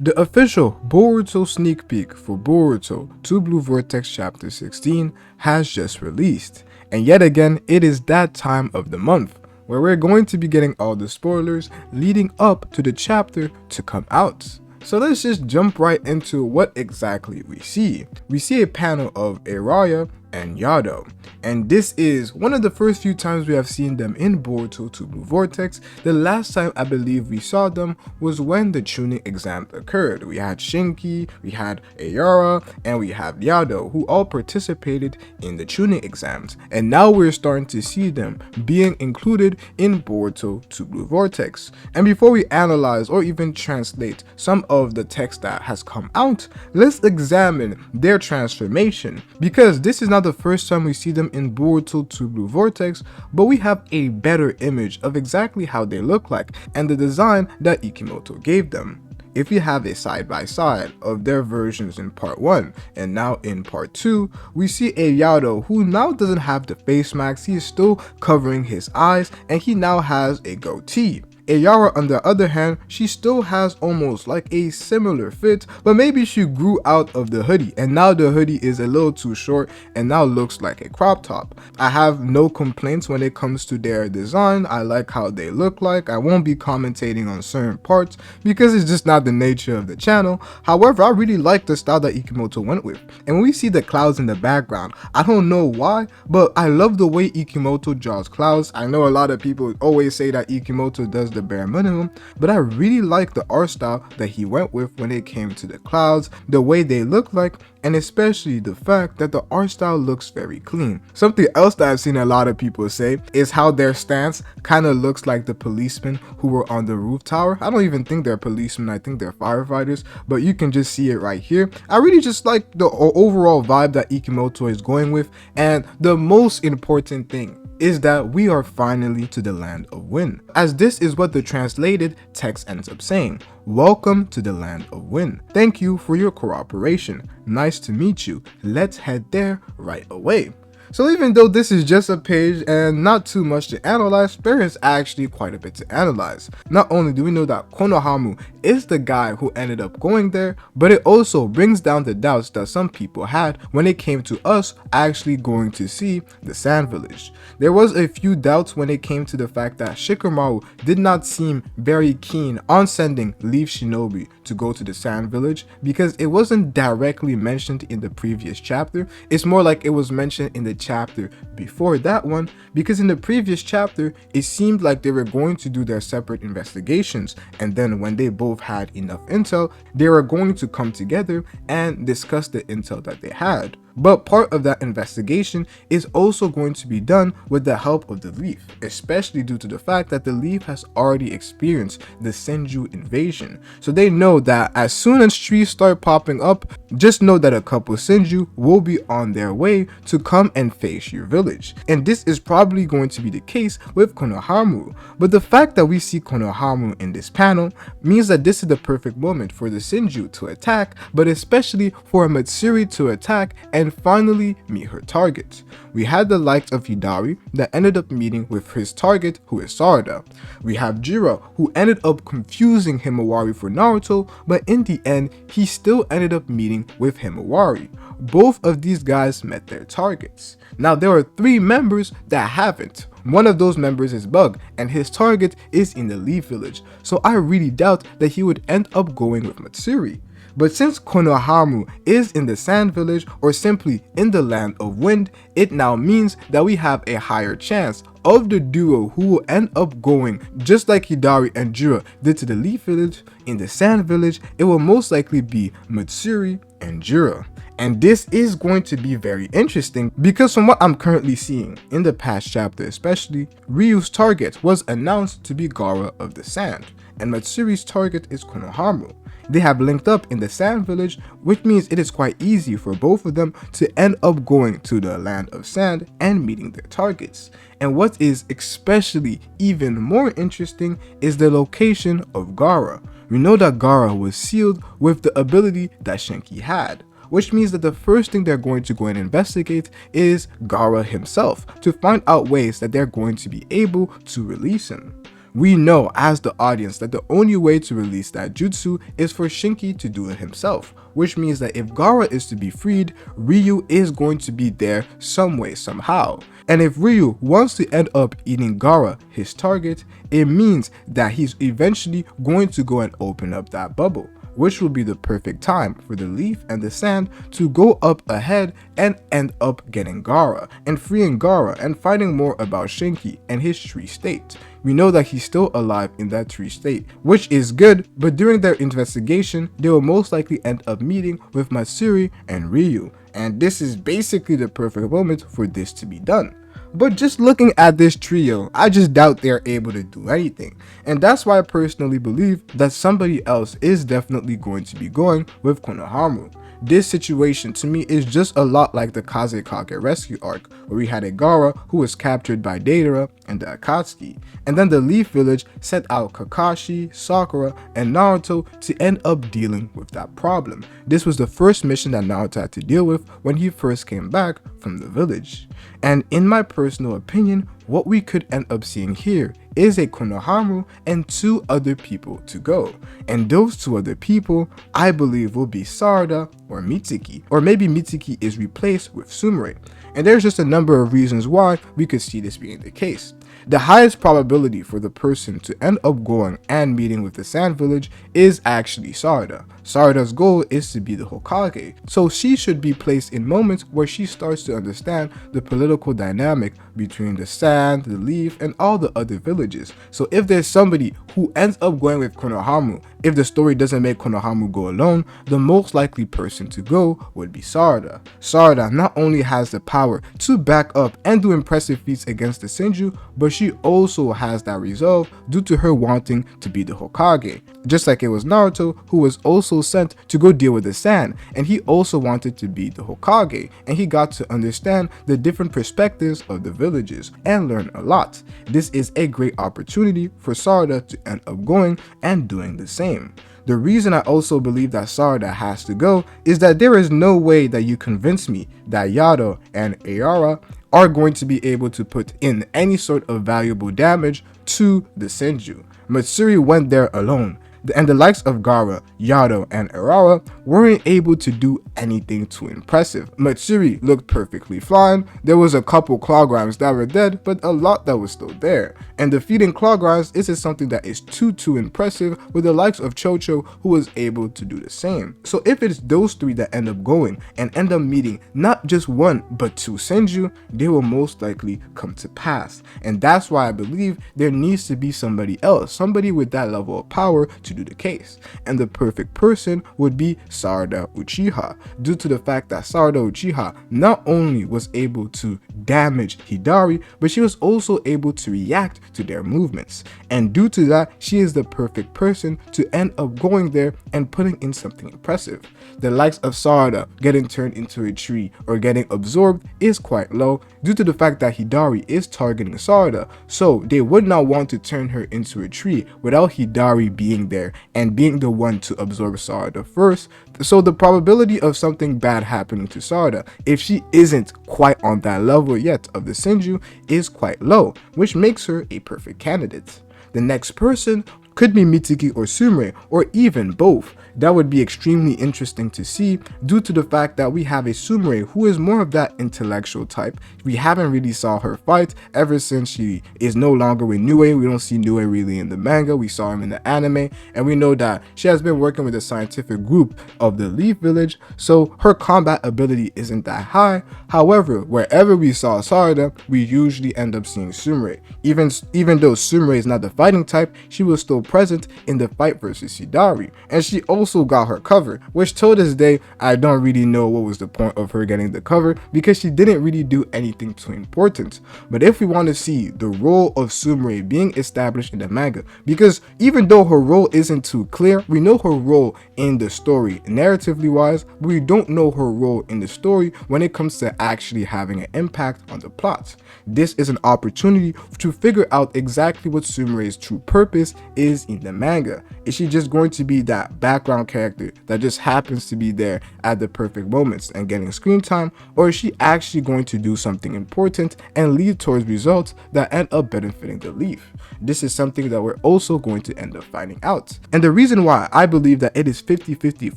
The official Boruto sneak peek for Boruto 2 Blue Vortex Chapter 16 has just released, and yet again it is that time of the month where we're going to be getting all the spoilers leading up to the chapter to come out. So let's just jump right into what exactly we see. We see a panel of Araya and Yado, and this is one of the first few times we have seen them in Boruto 2 Blue Vortex. The last time I believe we saw them was when the tuning exam occurred. We had Shinki, we had Ayara, and we have Yado, who all participated in the tuning exams, and now we're starting to see them being included in Boruto 2 Blue Vortex. And before we analyze or even translate some of the text that has come out, let's examine their transformation, because this is not the first time we see them in Boruto 2 Blue Vortex, but we have a better image of exactly how they look like and the design that Ikimoto gave them. If we have a side-by-side of their versions in part 1 and now in part 2, we see a Yado who now doesn't have the face mask, he is still covering his eyes, and he now has a goatee. Ayara, on the other hand, she still has almost like a similar fit, but maybe she grew out of the hoodie and now the hoodie is a little too short and now looks like a crop top. I have no complaints when it comes to their design. I like how they look like. I won't be commentating on certain parts because it's just not the nature of the channel. However, I really like the style that Ikimoto went with. And when we see the clouds in the background, I don't know why, but I love the way Ikimoto draws clouds. I know a lot of people always say that Ikimoto does the bare minimum, but I really like the art style that he went with when it came to the clouds, the way they look like, and especially the fact that the art style looks very clean. Something else that I've seen a lot of people say is how their stance kind of looks like the policemen who were on the roof tower. I don't even think they're policemen, I think they're firefighters, but you can just see it right here. I really just like the overall vibe that Ikimoto is going with, and the most important thing is that we are finally to the land of wind, as this is what the translated text ends up saying. Welcome to the land of wind. Thank you for your cooperation. Nice to meet you. Let's head there right away. So even though this is just a page and not too much to analyze, there is actually quite a bit to analyze. Not only do we know that Konohamaru is the guy who ended up going there, but it also brings down the doubts that some people had when it came to us actually going to see the Sand Village. There was a few doubts when it came to the fact that Shikamaru did not seem very keen on sending Leaf Shinobi to go to the Sand Village because it wasn't directly mentioned in the previous chapter. It's more like it was mentioned in the chapter before that one, because in the previous chapter it seemed like they were going to do their separate investigations, and then when they both had enough intel, they were going to come together and discuss the intel that they had. But part of that investigation is also going to be done with the help of the Leaf, especially due to the fact that the Leaf has already experienced the Senju invasion. So they know that as soon as trees start popping up, just know that a couple Senju will be on their way to come and face your village. And this is probably going to be the case with Konohamaru. But the fact that we see Konohamaru in this panel means that this is the perfect moment for the Senju to attack, but especially for Matsuri to attack and finally meet her target. We had the likes of Hidari that ended up meeting with his target, who is Sarada. We have Jira, who ended up confusing Himawari for Naruto, but in the end he still ended up meeting with Himawari. Both of these guys met their targets. Now there are 3 members that haven't. One of those members is Bug, and his target is in the Leaf Village, so I really doubt that he would end up going with Matsuri. But since Konohamaru is in the Sand Village, or simply in the Land of Wind, it now means that we have a higher chance of the duo who will end up going, just like Hidari and Jira did to the Leaf Village. In the Sand Village, it will most likely be Matsuri and Jira. And this is going to be very interesting because from what I'm currently seeing in the past chapter especially, Ryu's target was announced to be Gaara of the Sand, and Matsuri's target is Konohamaru. They have linked up in the Sand Village, which means it is quite easy for both of them to end up going to the Land of Sand and meeting their targets. And what is especially even more interesting is the location of Gaara. We know that Gaara was sealed with the ability that Shinki had, which means that the first thing they're going to go and investigate is Gaara himself to find out ways that they're going to be able to release him. We know as the audience that the only way to release that jutsu is for Shinki to do it himself, which means that if Gaara is to be freed, Ryu is going to be there some way, somehow. And if Ryu wants to end up eating Gaara, his target, it means that he's eventually going to go and open up that bubble, which will be the perfect time for the leaf and the sand to go up ahead and end up getting Gaara and freeing Gaara and finding more about Shinki and his tree state. We know that he's still alive in that tree state, which is good, but during their investigation, they will most likely end up meeting with Matsuri and Ryu, and this is basically the perfect moment for this to be done. But just looking at this trio, I just doubt they're able to do anything, and that's why I personally believe that somebody else is definitely going to be going with Konohamaru. This situation to me is just a lot like the Kazekage rescue arc, where we had a Gaara who was captured by Deidara and the Akatsuki, and then the Leaf Village sent out Kakashi, Sakura, and Naruto to end up dealing with that problem. This was the first mission that Naruto had to deal with when he first came back from the village. And in my personal opinion, what we could end up seeing here is a Konohamaru and 2 other people to go. And those 2 other people, I believe, will be Sarada or Mitsuki. Or maybe Mitsuki is replaced with Sumire. And there's just a number of reasons why we could see this being the case. The highest probability for the person to end up going and meeting with the Sand Village is actually Sarada. Sarada's goal is to be the Hokage, so she should be placed in moments where she starts to understand the political dynamic between the Sand, the Leaf, and all the other villages. So if there's somebody who ends up going with Konohamaru, if the story doesn't make Konohamaru go alone, the most likely person to go would be Sarada. Sarada not only has the power to back up and do impressive feats against the Senju, but she also has that resolve due to her wanting to be the Hokage. Just like it was Naruto, who was also sent to go deal with the Sand, and he also wanted to be the Hokage, and he got to understand the different perspectives of the villages and learn a lot. This is a great opportunity for Sarada to end up going and doing the same. The reason I also believe that Sarada has to go is that there is no way that you convince me that Yado and Ayara are going to be able to put in any sort of valuable damage to the Senju. Matsuri went there alone, and the likes of Gaara, Yado, and Arara weren't able to do anything too impressive. Matsuri looked perfectly fine. There was a couple Clawgrams that were dead, but a lot that was still there. And defeating Clawgrams isn't something that is too impressive with the likes of Chocho, who was able to do the same. So if it's those 3 that end up going and end up meeting not just 1 but 2 Senju, they will most likely come to pass. And that's why I believe there needs to be somebody else, somebody with that level of power to do the case, and the perfect person would be Sarada Uchiha, due to the fact that Sarada Uchiha not only was able to damage Hidari, but she was also able to react to their movements, and due to that, she is the perfect person to end up going there and putting in something impressive. The likes of Sarada getting turned into a tree or getting absorbed is quite low due to the fact that Hidari is targeting Sarada, so they would not want to turn her into a tree without Hidari being there and being the one to absorb Sarada first. So the probability of something bad happening to Sarada, if she isn't quite on that level yet of the Senju, is quite low, which makes her a perfect candidate. The next person could be Mitsuki or Sumire, or even both. That would be extremely interesting to see due to the fact that we have a Sumire who is more of that intellectual type. We haven't really saw her fight ever since she is no longer with Nue. We don't see Nue really in the manga. We saw him in the anime, and we know that she has been working with the scientific group of the Leaf Village, so her combat ability isn't that high. However, wherever we saw Sarada, we usually end up seeing Sumire. Even though Sumire is not the fighting type, she was still present in the fight versus Hidari, and she also got her cover, which till this day I don't really know what was the point of her getting the cover, because she didn't really do anything too important. But if we want to see the role of Sumire being established in the manga, because even though her role isn't too clear, we know her role in the story narratively wise, but we don't know her role in the story when it comes to actually having an impact on the plot. This is an opportunity to figure out exactly what Sumire's true purpose is is in the manga. Is she just going to be that background character that just happens to be there at the perfect moments and getting screen time, or is she actually going to do something important and lead towards results that end up benefiting the leaf? This is something that we're also going to end up finding out. And the reason why I believe that it is 50-50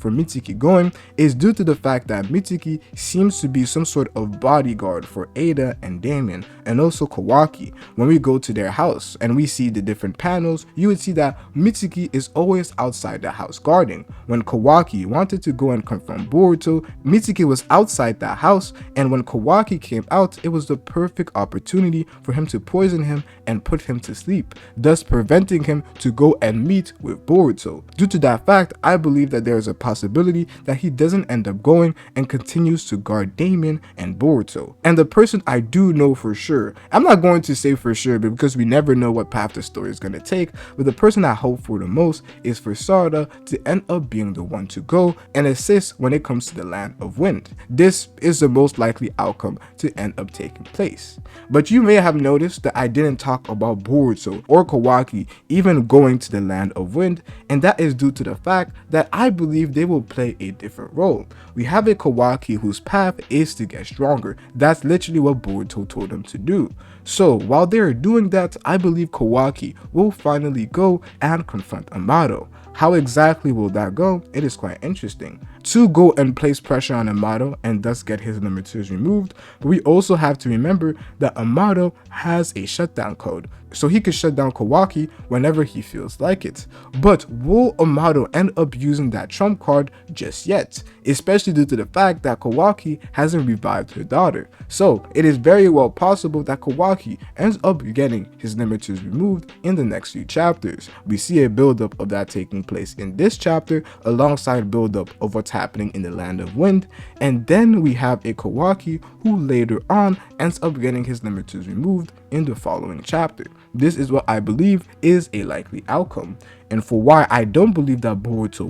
for Mitsuki going is due to the fact that Mitsuki seems to be some sort of bodyguard for Ada and Damien, and also Kawaki. When we go to their house and we see the different panels, you would see that Mitsuki is always outside the house guarding. When Kawaki wanted to go and confront Boruto, Mitsuki was outside that house, and when Kawaki came out, it was the perfect opportunity for him to poison him and put him to sleep, thus preventing him to go and meet with Boruto. Due to that fact, I believe that there is a possibility that he doesn't end up going and continues to guard Damien and Boruto. And the person I do know for sure, I'm not going to say for sure because we never know what path the story is going to take, but the person I hope for the most is for Sarada to end up being the one to go and assist when it comes to the Land of Wind. This is the most likely outcome to end up taking place. But you may have noticed that I didn't talk about Boruto or Kawaki even going to the Land of Wind, and that is due to the fact that I believe they will play a different role. We have a Kawaki whose path is to get stronger. That's literally what Boruto told him to do. So while they are doing that, I believe Kawaki will finally go and confront Amato. How exactly will that go? It is quite interesting. To go and place pressure on Amato and thus get his limiters removed, but we also have to remember that Amato has a shutdown code, so he could shut down Kawaki whenever he feels like it. But will Amato end up using that trump card just yet? Especially due to the fact that Kawaki hasn't revived her daughter. So it is very well possible that Kawaki ends up getting his limiters removed in the next few chapters. We see a buildup of that taking place in this chapter alongside buildup of what's happening in the Land of Wind, and then we have a Kawaki who later on ends up getting his limiters removed in the following chapter. This is what I believe is a likely outcome. And for why I don't believe that Boruto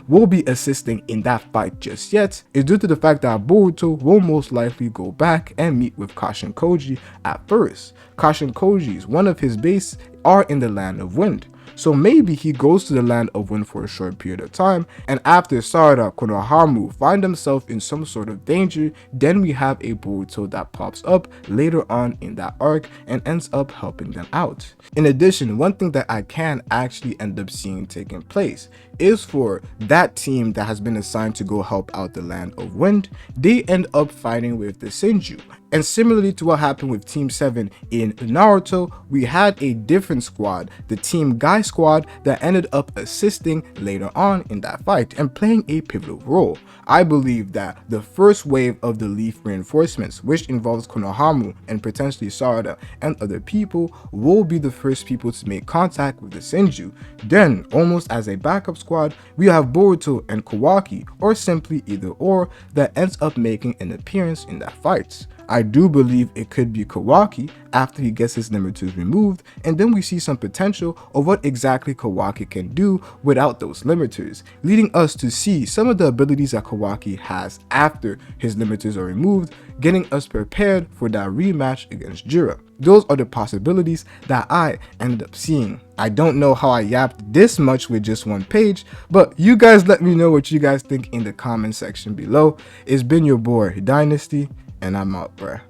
will be assisting in that fight just yet is due to the fact that Boruto will most likely go back and meet with Kashin Koji at first. Kashin Koji's one of his base are in the Land of Wind. So maybe he goes to the Land of Wind for a short period of time, and after Sarada Konohamaru find himself in some sort of danger, then we have a Boruto that pops up later on in that arc and ends up helping them out. In addition, one thing that I can actually end up seeing taking place is for that team that has been assigned to go help out the Land of Wind, they end up fighting with the Senju. And similarly to what happened with Team 7 in Naruto, we had a different squad, the Team Guy squad, that ended up assisting later on in that fight and playing a pivotal role. I believe that the first wave of the Leaf reinforcements, which involves Konohamaru and potentially Sarada and other people, will be the first people to make contact with the Senju. Then, almost as a backup squad, we have Boruto and Kawaki, or simply either or, that ends up making an appearance in that fight. I do believe it could be Kawaki after he gets his limiters removed, and then we see some potential of what exactly Kawaki can do without those limiters, leading us to see some of the abilities that Kawaki has after his limiters are removed, getting us prepared for that rematch against Jira. Those are the possibilities that I ended up seeing. I don't know how I yapped this much with just one page, but you guys let me know what you guys think in the comment section below. It's been your boy Dynasty, and I'm out, bruh.